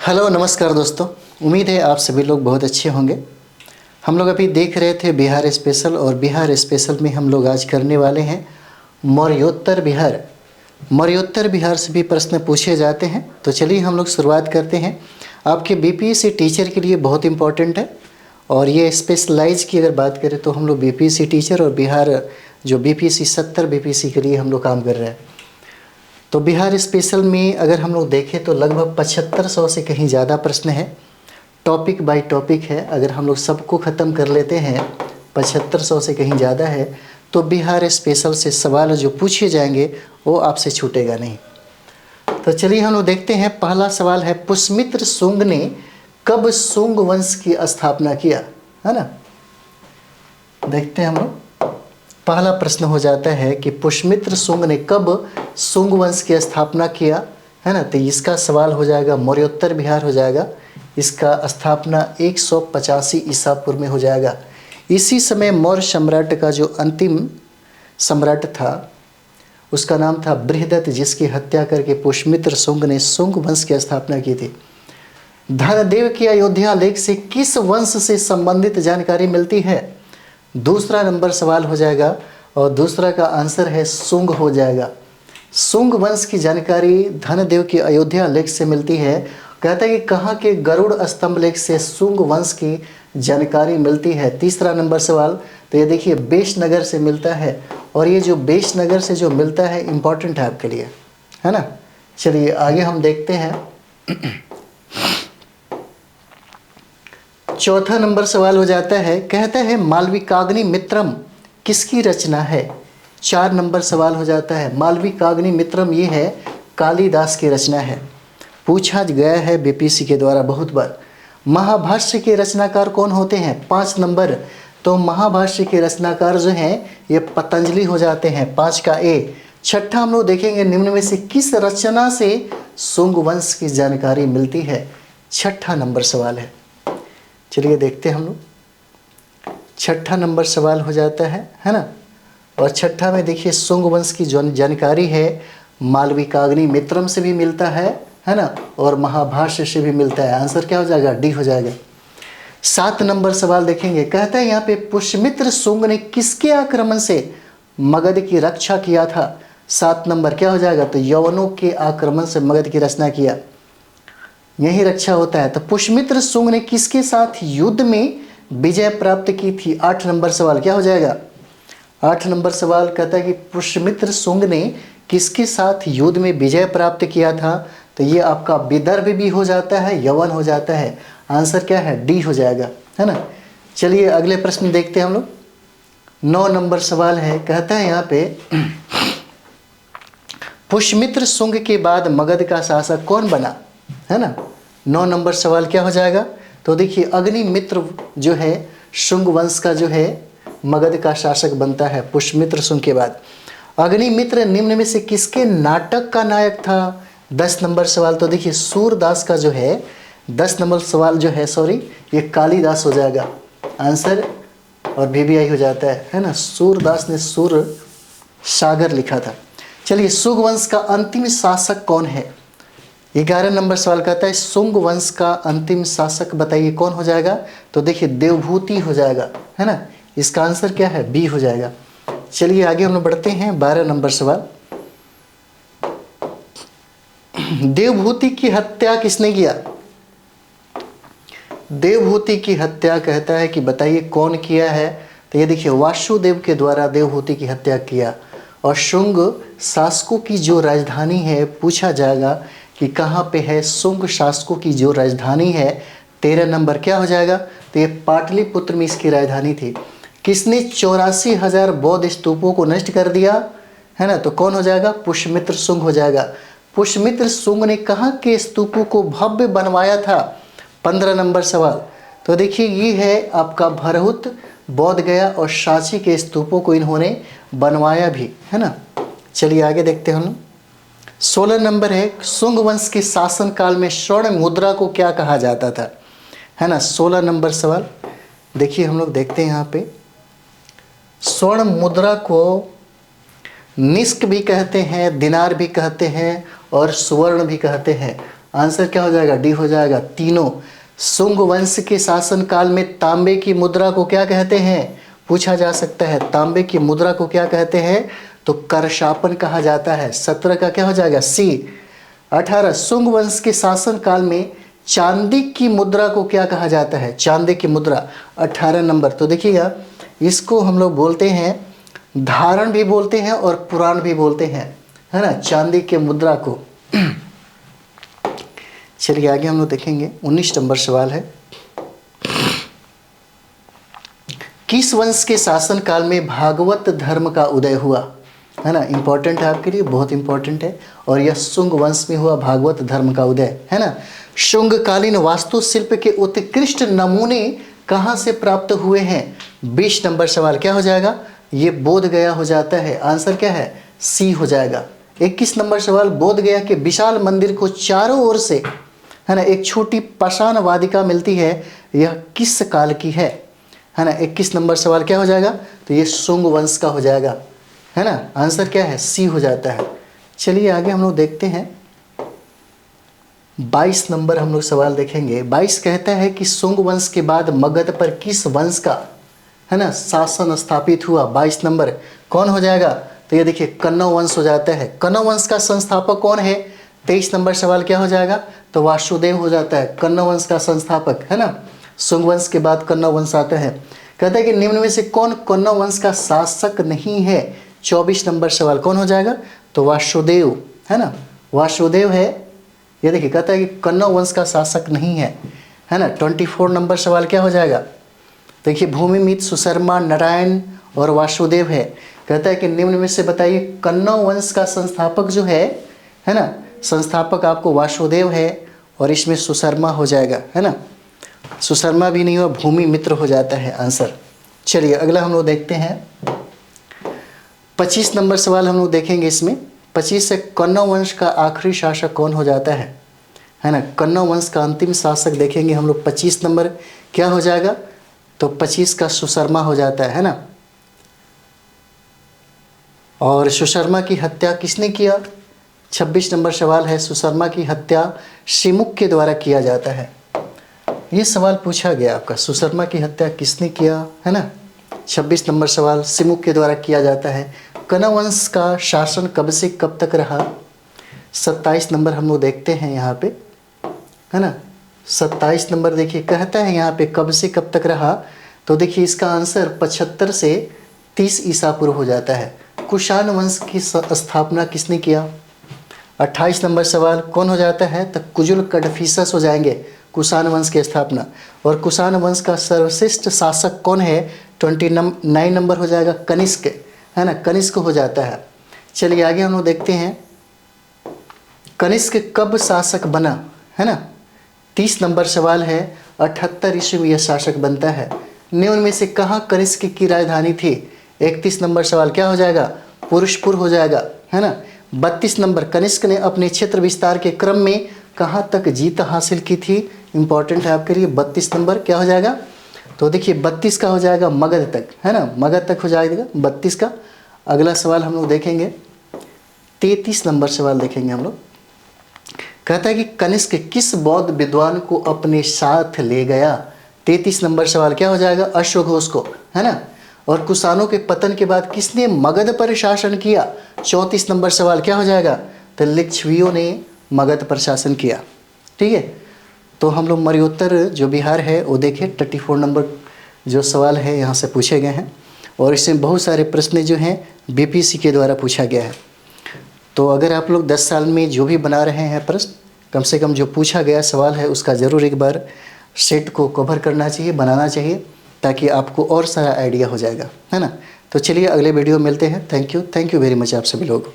Hello नमस्कार दोस्तों। उम्मीद है आप सभी लोग बहुत अच्छे होंगे। हम लोग अभी देख रहे थे बिहार स्पेशल, और बिहार स्पेशल में हम लोग आज करने वाले हैं मौर्योत्तर बिहार। मौर्योत्तर बिहार से भी प्रश्न पूछे जाते हैं, तो चलिए हम लोग शुरुआत करते हैं। आपके बीपीएससी टीचर के लिए बहुत इंपॉर्टेंट है, और ये स्पेशलाइज की अगर बात करें तो हम लोग बीपीएससी टीचर और बिहार जो बीपीएससी 70 बीपीएससी के लिए हम लोग काम कर रहे हैं। तो बिहार स्पेशल में अगर हम लोग देखें तो लगभग 7500 से कहीं ज़्यादा प्रश्न है। टॉपिक बाय टॉपिक है। अगर हम लोग सबको ख़त्म कर लेते हैं, 7500 से कहीं ज़्यादा है, तो बिहार स्पेशल से सवाल जो पूछे जाएंगे वो आपसे छूटेगा नहीं। तो चलिए हम लोग देखते हैं। पहला सवाल है, पुष्यमित्र शुंग ने कब शुंग वंश की स्थापना किया, है ना। देखते हैं हम लोग। पहला प्रश्न हो जाता है कि पुष्यमित्र शुंग ने कब शुंग वंश की स्थापना किया, है ना। तो इसका सवाल हो जाएगा मौर्योत्तर बिहार हो जाएगा। इसका स्थापना 185 ईसा पूर्व में हो जाएगा। इसी समय मौर्य सम्राट का जो अंतिम सम्राट था उसका नाम था बृहदत्त, जिसकी हत्या करके पुष्यमित्र शुंग ने शुंग वंश की स्थापना की थी। धनदेव की अयोध्या लेख से किस वंश से संबंधित जानकारी मिलती है? दूसरा नंबर सवाल हो जाएगा, और दूसरा का आंसर है शुंग हो जाएगा। शुंग वंश की जानकारी धनदेव की अयोध्या लेख से मिलती है। कहता है कि कहाँ के गरुड़ स्तंभ लेख से शुंग वंश की जानकारी मिलती है। तीसरा नंबर सवाल, तो ये देखिए बेशनगर से मिलता है, और ये जो बेशनगर से जो मिलता है इम्पॉर्टेंट है आपके लिए, है ना। चलिए आगे हम देखते हैं। चौथा नंबर सवाल हो जाता है, कहता है मालविकाग्नि मित्रम किसकी रचना है? 4 नंबर सवाल हो जाता है, मालविकाग्नि मित्रम ये है कालिदास की रचना है। पूछा गया है बीपीएससी के द्वारा बहुत बार। महाभाष्य के रचनाकार कौन होते हैं? 5 नंबर, तो महाभाष्य के रचनाकार जो हैं ये पतंजलि हो जाते हैं, 5 का ए। छठा हम लोग देखेंगे, निम्न में से किस रचना से शुंग वंश की जानकारी मिलती है? छठा नंबर सवाल है। चलिए देखते हैं हम लोग। छठा नंबर सवाल हो जाता है ना। और छठा में देखिए शुंग वंश की जो जानकारी है मालविकाग्नि मित्रम से भी मिलता है ना, और महाभाष्य से भी मिलता है। आंसर क्या हो जाएगा? डी हो जाएगा। 7 नंबर सवाल देखेंगे, कहता है यहाँ पे पुष्यमित्र शुंग ने किसके आक्रमण से मगध की रक्षा किया था? 7 नंबर क्या हो जाएगा? तो यवनों के आक्रमण से मगध की रचना किया, यही रक्षा होता है। तो पुष्यमित्र शुंग ने किसके साथ युद्ध में विजय प्राप्त की थी? 8 नंबर सवाल क्या हो जाएगा? 8 नंबर सवाल कहता है कि पुष्यमित्र शुंग ने किसके साथ युद्ध में विजय प्राप्त किया था? तो ये आपका विदर्भ भी हो जाता है, यवन हो जाता है। आंसर क्या है? डी हो जाएगा, है ना। चलिए अगले प्रश्न देखते हैं हम लोग। 9 नंबर सवाल है, कहता है यहाँ पे पुष्यमित्र शुंग के बाद मगध का शासक कौन बना, है ना। 9 नंबर सवाल क्या हो जाएगा? तो देखिए अग्निमित्र जो है शुंग वंश का जो है मगध का शासक बनता है पुष्यमित्र शुंग के बाद। अग्निमित्र निम्न में से किसके नाटक का नायक था? 10 नंबर सवाल, तो देखिए सूरदास का जो है 10 नंबर सवाल जो है ये कालिदास हो जाएगा आंसर, और VBI हो जाता है ना। सूरदास ने सूर सागर लिखा था। चलिए शुंग वंश का अंतिम शासक कौन है? 11 नंबर सवाल कहता है शुंग वंश का अंतिम शासक बताइए कौन हो जाएगा? तो देखिए देवभूति हो जाएगा, है ना। इसका आंसर क्या है? बी हो जाएगा। चलिए आगे हम लोग बढ़ते हैं। 12 नंबर सवाल, देवभूति की हत्या किसने किया? देवभूति की हत्या कहता है कि बताइए कौन किया है? तो ये देखिए वासुदेव के द्वारा देवभूति की हत्या किया। और शुंग शासकों की जो राजधानी है, पूछा जाएगा कि कहाँ पे है शुंग शासकों की जो राजधानी है। 13 नंबर क्या हो जाएगा? तो ये पाटलिपुत्र में इसकी राजधानी थी। किसने 84,000 बौद्ध स्तूपों को नष्ट कर दिया, है ना। तो कौन हो जाएगा? पुष्यमित्र शुंग हो जाएगा। पुष्यमित्र शुंग ने कहाँ के स्तूपों को भव्य बनवाया था? 15 नंबर सवाल, तो देखिए ये है आपका भरहुत, बोध गया और सांची के स्तूपों को इन्होंने बनवाया भी, है ना। चलिए आगे देखते हैं हम। 16 नंबर है, शुंग वंश के शासन काल में स्वर्ण मुद्रा को क्या कहा जाता था, है ना। 16 नंबर सवाल देखिए हम लोग देखते हैं यहाँ पे। स्वर्ण मुद्रा को निष्क भी कहते हैं, दिनार भी कहते हैं और सुवर्ण भी कहते हैं। आंसर क्या हो जाएगा, डी हो जाएगा तीनों। शुंग वंश के शासन काल में तांबे की मुद्रा को क्या कहते हैं, पूछा जा सकता है। तांबे की मुद्रा को क्या कहते हैं, तो करशापन कहा जाता है। 17 का क्या हो जाएगा, सी। 18 शुंग वंश के शासन काल में चांदी की मुद्रा को क्या कहा जाता है, चांदी की मुद्रा। 18 नंबर। तो देखिएगा इसको हम लोग बोलते हैं धारण भी बोलते हैं और पुराण भी बोलते हैं, है ना, चांदी के मुद्रा को। चलिए आगे हम लोग देखेंगे। 19 नंबर सवाल है, किस वंश के शासन काल में भागवत धर्म का उदय हुआ, है ना, इंपॉर्टेंट है आपके लिए, बहुत इंपॉर्टेंट है। और यह शुंग वंश में हुआ भागवत धर्म का उदय, है ना। शुंगकालीन वास्तुशिल्प के उत्कृष्ट नमूने कहाँ से प्राप्त हुए हैं, 20 नंबर सवाल क्या हो जाएगा, ये बोध गया हो जाता है। आंसर क्या है, सी हो जाएगा। 21 नंबर सवाल, बोध गया के विशाल मंदिर को चारों ओर से, है ना, एक छोटी पाषाण वाटिका मिलती है, यह किस काल की है ना। 21 नंबर सवाल क्या हो जाएगा, तो ये शुंग वंश का हो जाएगा, है ना। आंसर क्या है, सी हो जाता है। चलिए आगे हम लोग देखते हैं। 22 नंबर हम लोग सवाल देखेंगे। 22 कहता है कि शुंग वंश के बाद मगध पर किस वंश का, है ना, शासन स्थापित हुआ। 22 नंबर कौन हो जाएगा, तो ये देखिए कन्नौ वंश हो जाता है। कन्नौ वंश का संस्थापक कौन है, 23 नंबर सवाल क्या हो जाएगा, तो वासुदेव हो जाता है, कन्नौ वंश का संस्थापक, है ना। शुंग वंश के बाद कन्नौ वंश आता है। कहता है कि निम्न में से कौन कन्नौ वंश का शासक नहीं है, 24 नंबर सवाल कौन हो जाएगा, तो वासुदेव, है ना, वासुदेव है। ये देखिए कहता है कि कन्नौ वंश का शासक नहीं है ना। 24 नंबर सवाल क्या हो जाएगा, देखिए भूमिमित्र, सुशर्मा, नारायण और वासुदेव है। कहता है कि निम्न में से बताइए कन्नौ वंश का संस्थापक जो है ना, संस्थापक आपको वासुदेव है और इसमें सुशर्मा हो जाएगा, है ना। सुशर्मा भी नहीं हुआ, भूमिमित्र हो जाता है आंसर। चलिए अगला हम लोग देखते हैं। 25 नंबर सवाल हम लोग देखेंगे। इसमें 25 से कन्नौ वंश का आखिरी शासक कौन हो जाता है ना। कन्नौ वंश का अंतिम शासक देखेंगे हम लोग। 25 नंबर क्या हो जाएगा, तो 25 का सुशर्मा हो जाता है ना। और सुशर्मा की हत्या किसने किया, 26 नंबर सवाल है, सुशर्मा की हत्या शिमुख के द्वारा किया जाता है। ये सवाल पूछा गया आपका, सुशर्मा की हत्या किसने किया, है ना। 26 नंबर सवाल शिमुख के द्वारा किया जाता है। कन्नौ वंश का शासन कब से कब तक रहा, 27 नंबर हम लोग देखते हैं यहाँ पे, है ना। 27 नंबर देखिए कहता है यहाँ पे कब से कब तक रहा, तो देखिए इसका आंसर 75 से 30 ईसा पूर्व हो जाता है। कुषाण वंश की स्थापना किसने किया, 28 नंबर सवाल कौन हो जाता है, तो कुजुल कडफिसस हो जाएंगे, कुषाण वंश की स्थापना। और कुषाण वंश का सर्वश्रेष्ठ शासक कौन है, 29 नंबर हो जाएगा, कनिष्क, है ना, कनिष्क हो जाता है। चलिए आगे हम लोग देखते हैं, कनिष्क कब शासक बना, है ना। 30 नंबर सवाल है, 78 ईस्वी में यह शासक बनता है। निम्न में से कहाँ कनिष्क की राजधानी थी, 31 नंबर सवाल क्या हो जाएगा, पुरुषपुर हो जाएगा, है ना। 32 नंबर कनिष्क ने अपने क्षेत्र विस्तार के क्रम में कहाँ तक जीत हासिल की थी, इंपॉर्टेंट है आपके लिए। 32 नंबर क्या हो जाएगा, तो देखिए 32 का हो जाएगा मगध तक, है ना, मगध तक हो जाएगा 32 का। अगला सवाल हम लोग देखेंगे, 33 नंबर सवाल देखेंगे हम लोग। कहता है कि कनिष्क किस बौद्ध विद्वान को अपने साथ ले गया, 33 नंबर सवाल क्या हो जाएगा, अश्वघोष को, है ना। और कुषाणों के पतन के बाद किसने मगध पर शासन किया, 34 नंबर सवाल क्या हो जाएगा, तो लिच्छवियों ने मगध पर शासन किया। ठीक है, तो हम लोग मर्योत्तर जो बिहार है वो देखें। 34 नंबर जो सवाल है यहाँ से पूछे गए हैं और इसमें बहुत सारे प्रश्न जो हैं बीपीसी के द्वारा पूछा गया है। तो अगर आप लोग 10 साल में जो भी बना रहे हैं प्रश्न, कम से कम जो पूछा गया सवाल है उसका ज़रूर एक बार सेट को कवर करना चाहिए, बनाना चाहिए, ताकि आपको और सारा आइडिया हो जाएगा, है ना। तो चलिए अगले वीडियो मिलते हैं। थैंक यू वेरी मच आप सभी लोग।